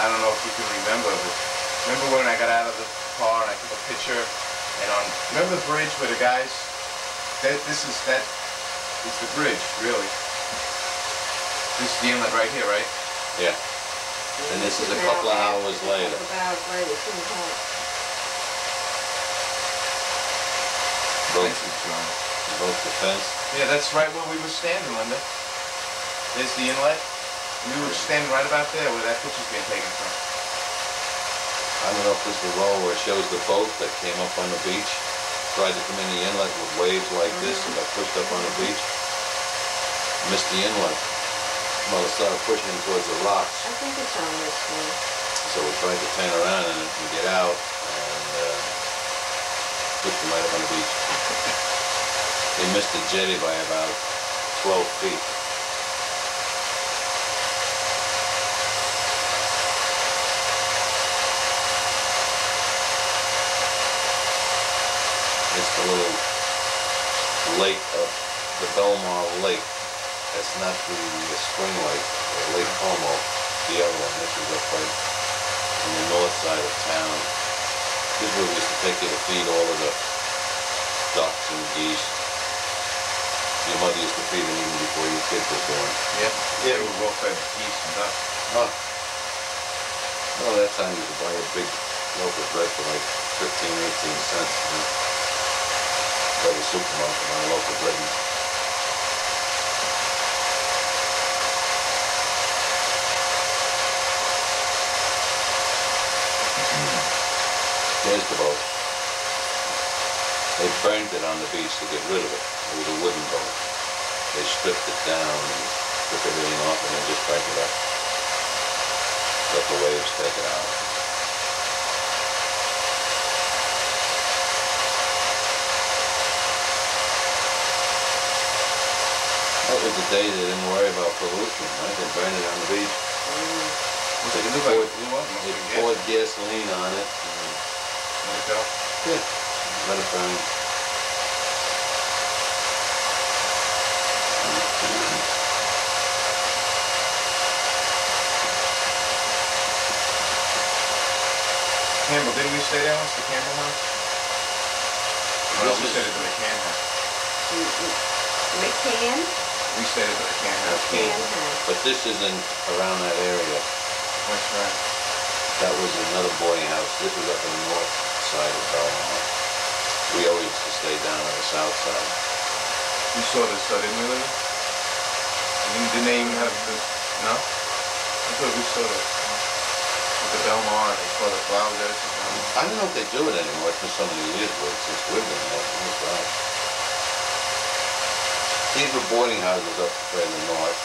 I don't know if you can remember, but remember when I got out of the car and I took a picture, and remember the bridge where the guys, that is the bridge, really. This is the inlet right here, right? Yeah. And this is a couple of hours later. Both the fence? Yeah, that's right where we were standing, Linda. There's the inlet. We were standing right about there where that picture's being taken from. I don't know if this is the roll where it shows the boat that came up on the beach, tried to come in the inlet with waves like this and got pushed up on the beach. Missed the inlet. Well, it started pushing towards the rocks. I think it's on this one. So we tried to turn around and get out, and pushed him right up on the beach. They missed the jetty by about 12 feet. It's the little lake of the Belmar Lake. That's not the Spring Lake, or Lake Como, the other one. This is up right on the north side of town. This is where we used to take you to feed all of the ducks and geese. Your mother used to feed them even before your kids were born. Yeah, they were well-fed geese and ducks. Oh. Well, that time you could buy a big loaf of bread for like 15, 18 cents. By the supermarket on a loaf of bread. There's the boat. They burned it on the beach to get rid of it. It was a wooden boat. They stripped it down and took everything off and then just burned it up. Let the waves take it out. That was the day they didn't worry about pollution, right? They burned it on the beach. They poured gasoline on it. Let it go? Yeah. Let it burn. Campbell, didn't we stay there once, the Campbell house? No, we stayed at the McCann house. McCann? We stayed at the McCann house. McCann house. But this isn't around that area. That's right. That was another boarding house. This was up on the north side of Belmar. We always used to stay down on the south side. We saw this, didn't we, Lily? Didn't they even have this? No? I thought we saw this. With the Belmar, they saw the flowers there. I don't know if they do it anymore. It's been so many years since we've been there. Oh, God. These were boarding houses up further north.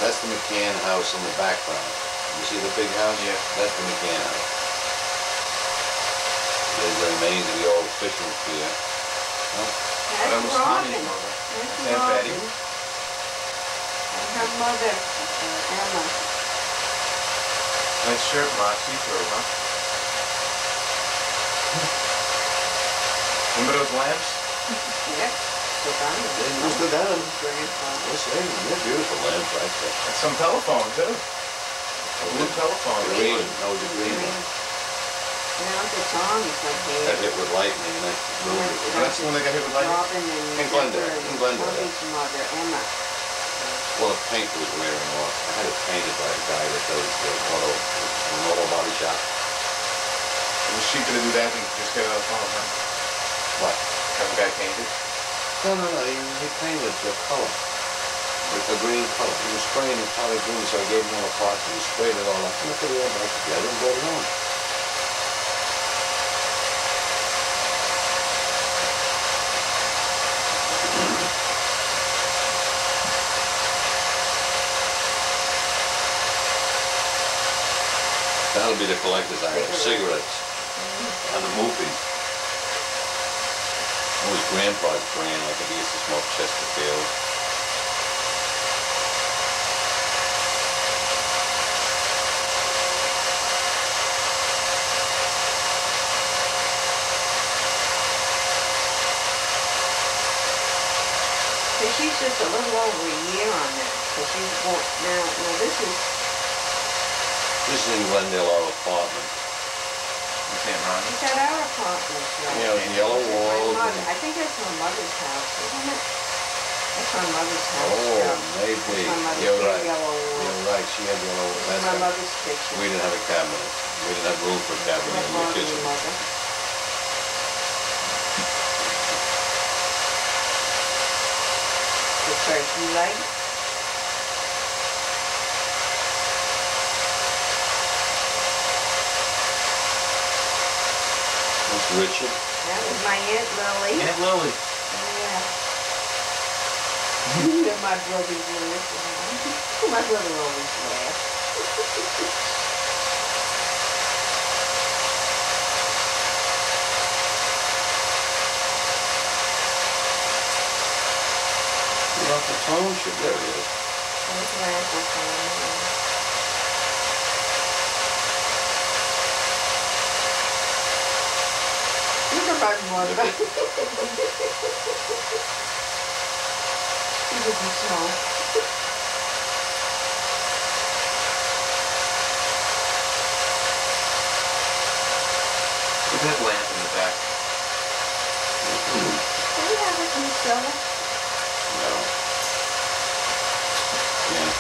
That's the McCann house in the background. You see the big house? Yeah. That's the McCann house. There's the remains of the old fishing pier. Huh? That was Tommy's mother. That's Aunt Betty. Robin. And her mother, Emma. Nice shirt, Ma. See-through, huh? Remember those lamps? Yep. Mr. Dunham. They're beautiful lamps right there. And some telephone, too. A blue telephone. Green. No, the green one. Now the song is like Got hit with lightning and that moved it. That's the one that got hit with lightning? Robin and In Glendale. In Glendale. Bobby's mother, Emma. Well, the paint was wearing off. I had it painted by a guy that does an auto body shop. It was cheaper to do that than just get it out of phone, huh? What? Have a guy painted? No. He painted the color. A green color. He was spraying the powder green, so I gave him all the parts and he sprayed it all up. And I put it all back together and brought it on. That'll be the collector's item. Cigarettes. And the movies. It was Grandpa's brand. I think he used to smoke Chesterfield. So she's just a little over a year on that. So she's born now. This is This is in Glendale, our apartment. You saying Ronnie? It's at our apartment, right? You know, in Yellow My Wall. mother, I think that's my mother's house, isn't it? That's my mother's house. Oh, yeah. maybe. That's my mother's You're right. Yellow Wall. You're right, she had Yellow Wall. This is That's my right. mother's kitchen. We didn't have a cabinet. We didn't have room for a cabinet My in the father kitchen. and mother. The turkey leg. That's Richard. That was my Aunt Lily. Aunt Lily. Yeah. And my brothers were listening. My brother always laughs. You're off the township. There he is. Those raffles on. You can run more, but he doesn't smoke. Look at that lamp in the back. Do we have it in the cellar? No. Yeah.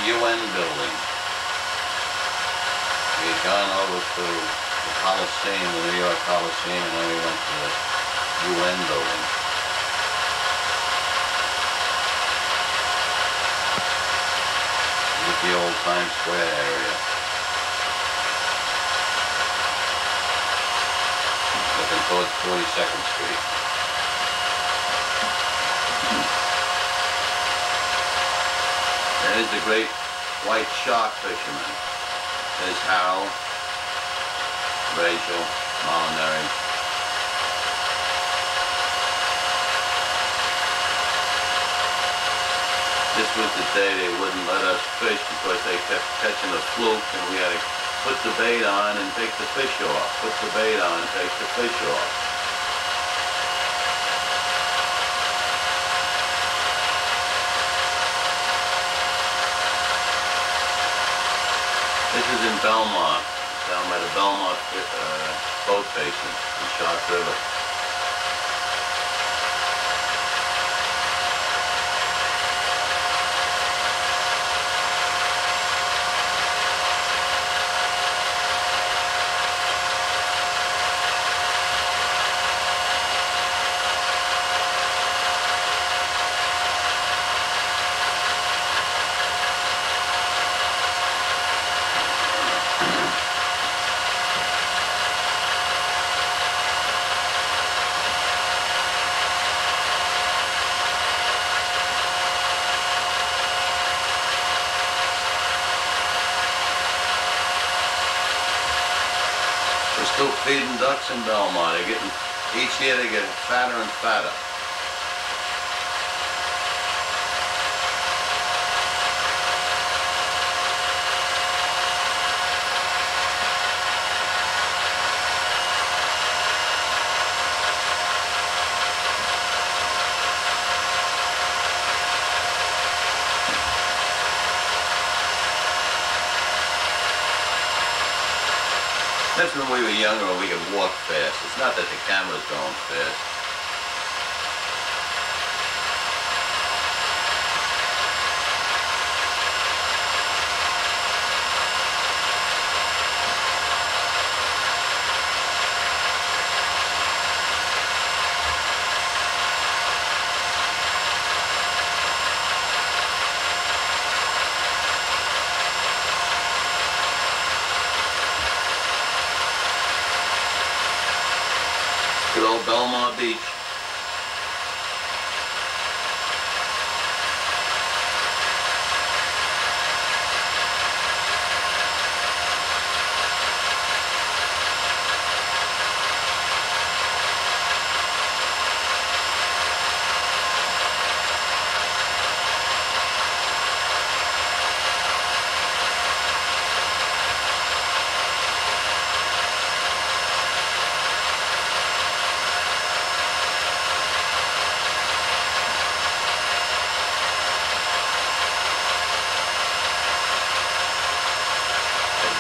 UN building. We had gone over to the Coliseum, the New York Coliseum, and then we went to the UN building. Look at the old Times Square area. Looking towards 42nd Street. There's the great white shark fisherman. There's Harold, Rachel, Molinary. This was the day they wouldn't let us fish because they kept catching a fluke, and we had to put the bait on and take the fish off. Put the bait on and take the fish off. This is in Belmont, down by the Belmont boat basin in Shark River. We're still feeding ducks in Belmont. They're getting, each year they get fatter and fatter. That's when we were younger and we could walk fast. It's not that the camera's going fast. Good old Belmont Beach.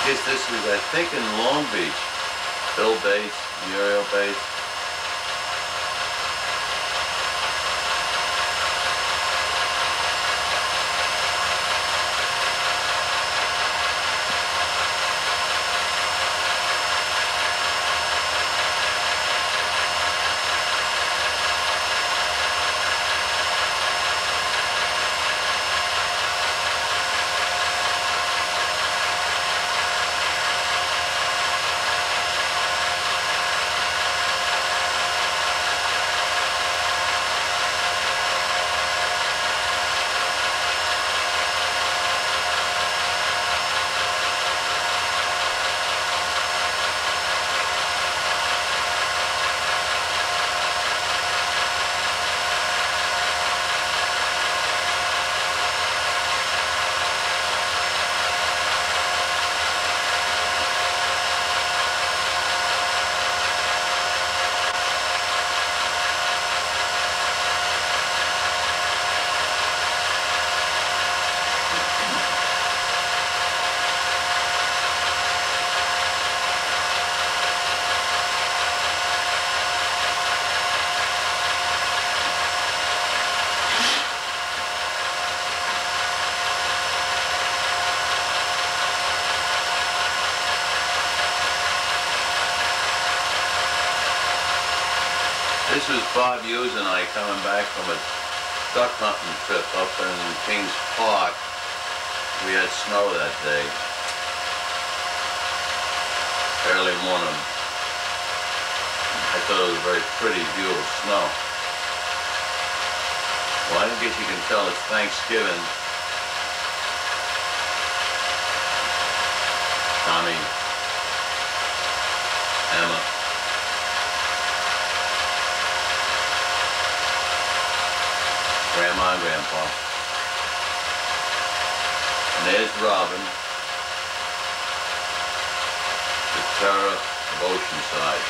I guess this was, I think, in Long Beach. Bill Bates, Muriel Bates. This was Bob Hughes and I coming back from a duck hunting trip up in Kings Park. We had snow that day. Early morning. I thought it was a very pretty view of snow. Well, I guess you can tell it's Thanksgiving. Tommy, Emma, Grandma and Grandpa. And there's Robin, the terror of Oceanside.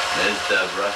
And there's Deborah.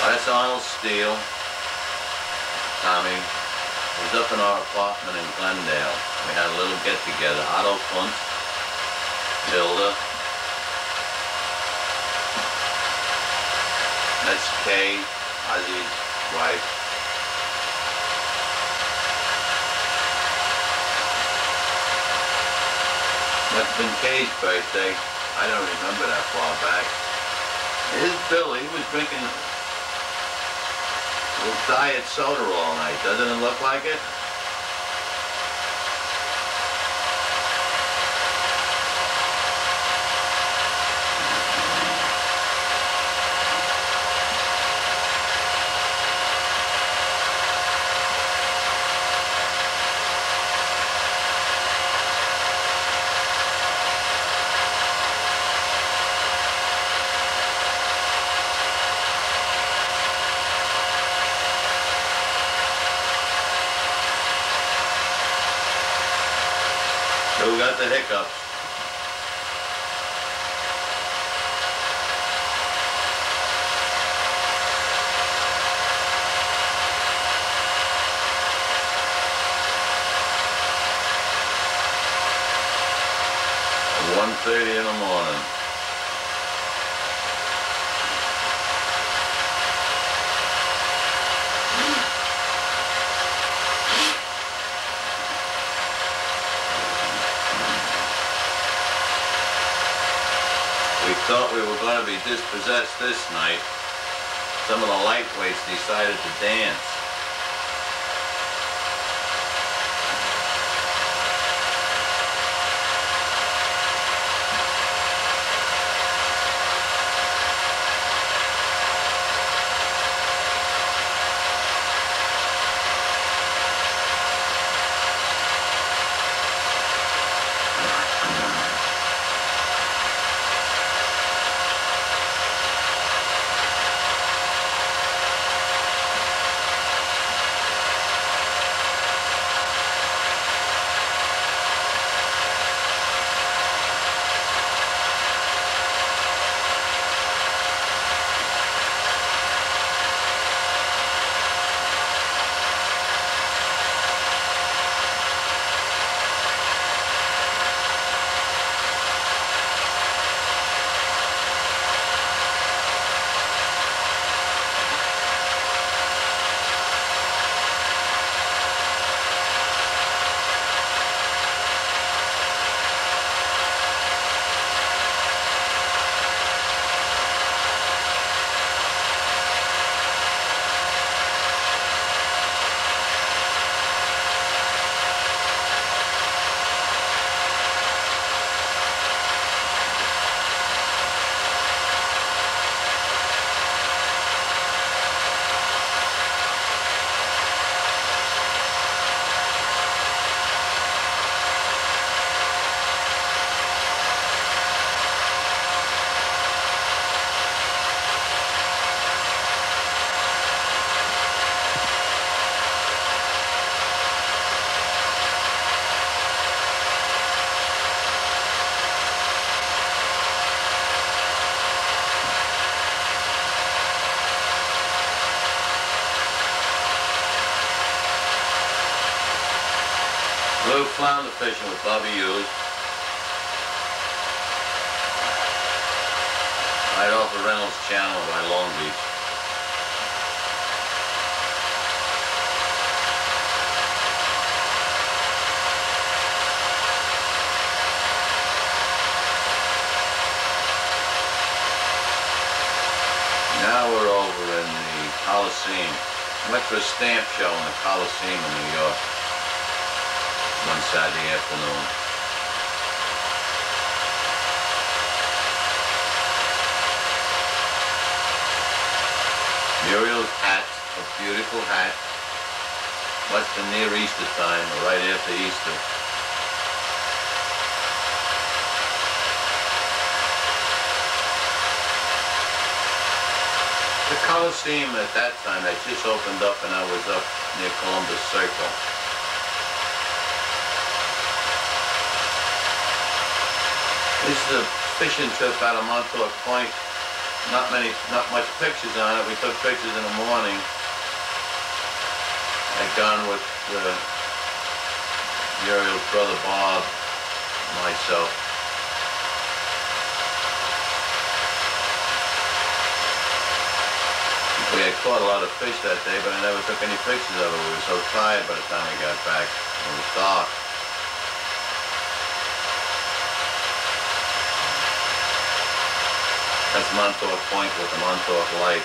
That's Arnold Steele. Tommy was up in our apartment in Glendale. We had a little get-together. Otto Kuntz, Hilda. That's Kay, Ozzy's wife. Must have been Kay's birthday. I don't remember that far back. Here's Bill. He was drinking a little diet soda all night. Doesn't it look like it? Who got the hiccups? At 1:30 in the morning. We thought we were going to be dispossessed this night. Some of the lightweights decided to dance. Blue flounder fishing with Bobby Hughes. Right off the Reynolds Channel by Long Beach. Now we're over in the Coliseum. Went to a stamp show in the Coliseum in New York one Saturday afternoon. Muriel's hat, a beautiful hat. Must have been near Easter time, or right after Easter. The Coliseum at that time had just opened up and I was up near Columbus Circle. This is a fishing trip out of Montauk Point. Not much pictures on it. We took pictures in the morning. I'd gone with Muriel's brother Bob, myself. We had caught a lot of fish that day, but I never took any pictures of it. We were so tired by the time we got back. It was dark. That's Montauk Point with the Montauk Light.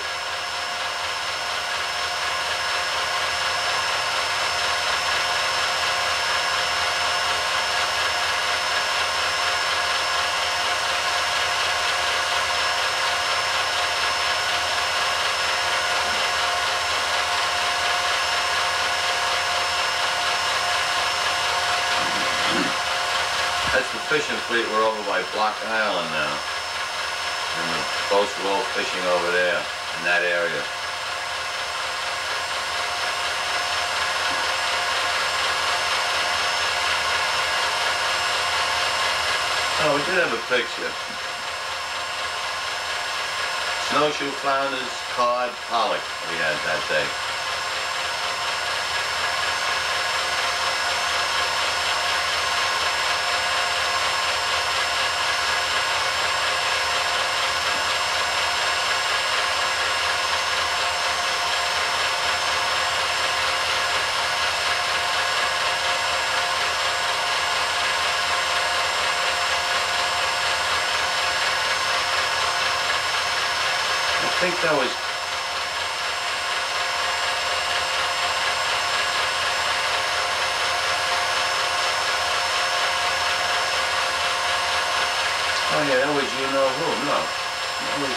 That's the fishing fleet. We're over by Block Island now. And the boats were all fishing over there, in that area. Oh, we did have a picture. Snowshoe flounders, cod, pollock we had that day. I think that was... Oh yeah, that was you know who, no. That was...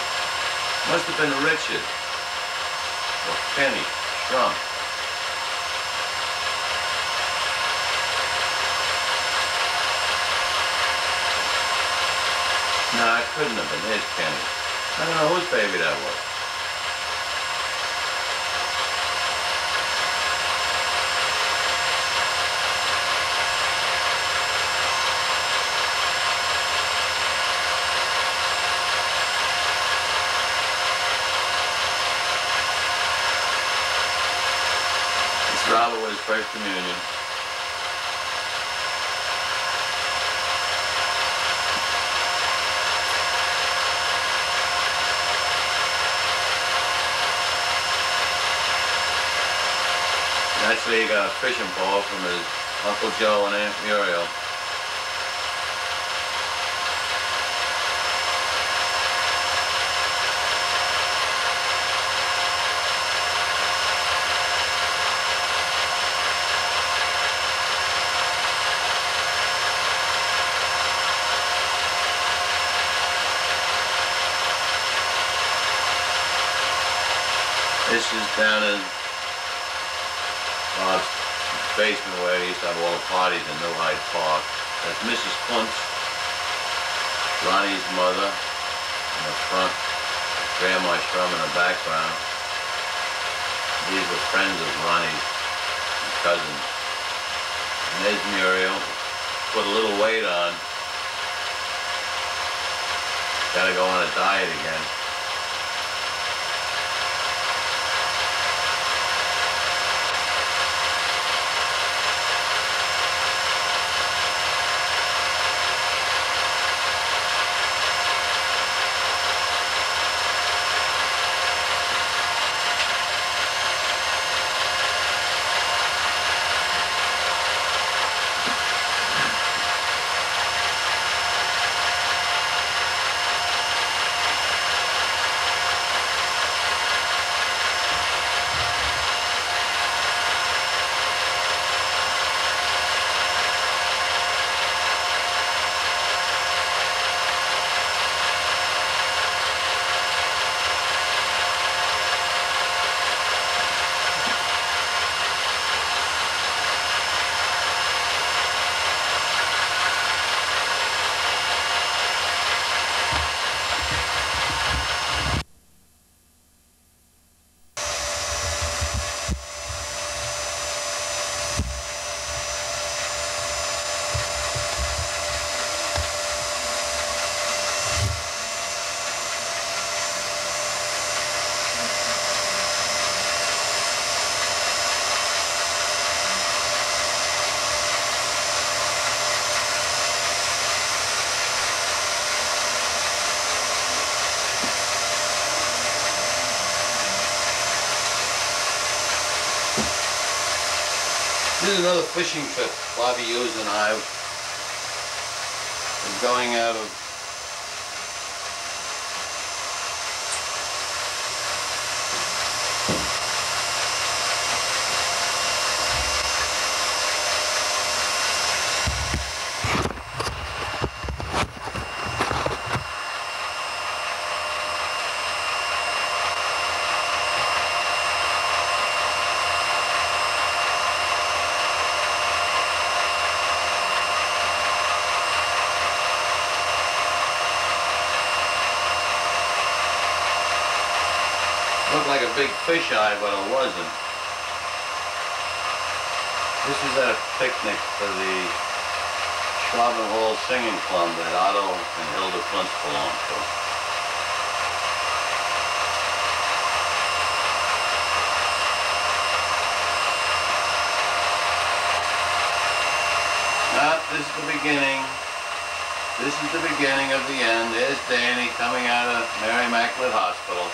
Must have been Richard. Or Kenny Trump. No, it couldn't have been. There's Kenny. I don't know whose baby that was. This Robert was First Communion. Actually, he got a fishing pole from his Uncle Joe and Aunt Muriel. This is down in basement where he used to have all the parties in New Hyde Park. That's Mrs. Kuntz, Ronnie's mother in the front, Grandma Strum in the background. These were friends of Ronnie's cousins. And there's Muriel, put a little weight on. Gotta go on a diet again. This is another fishing trip Bobby Hughes and I are going out of looked like a big fisheye, but it wasn't. This is at a picnic for the Schwaben Hall Singing Club that Otto and Hilda Kuntz belong to. This is the beginning. This is the beginning of the end. There's Danny coming out of Mary Immaculate Hospital.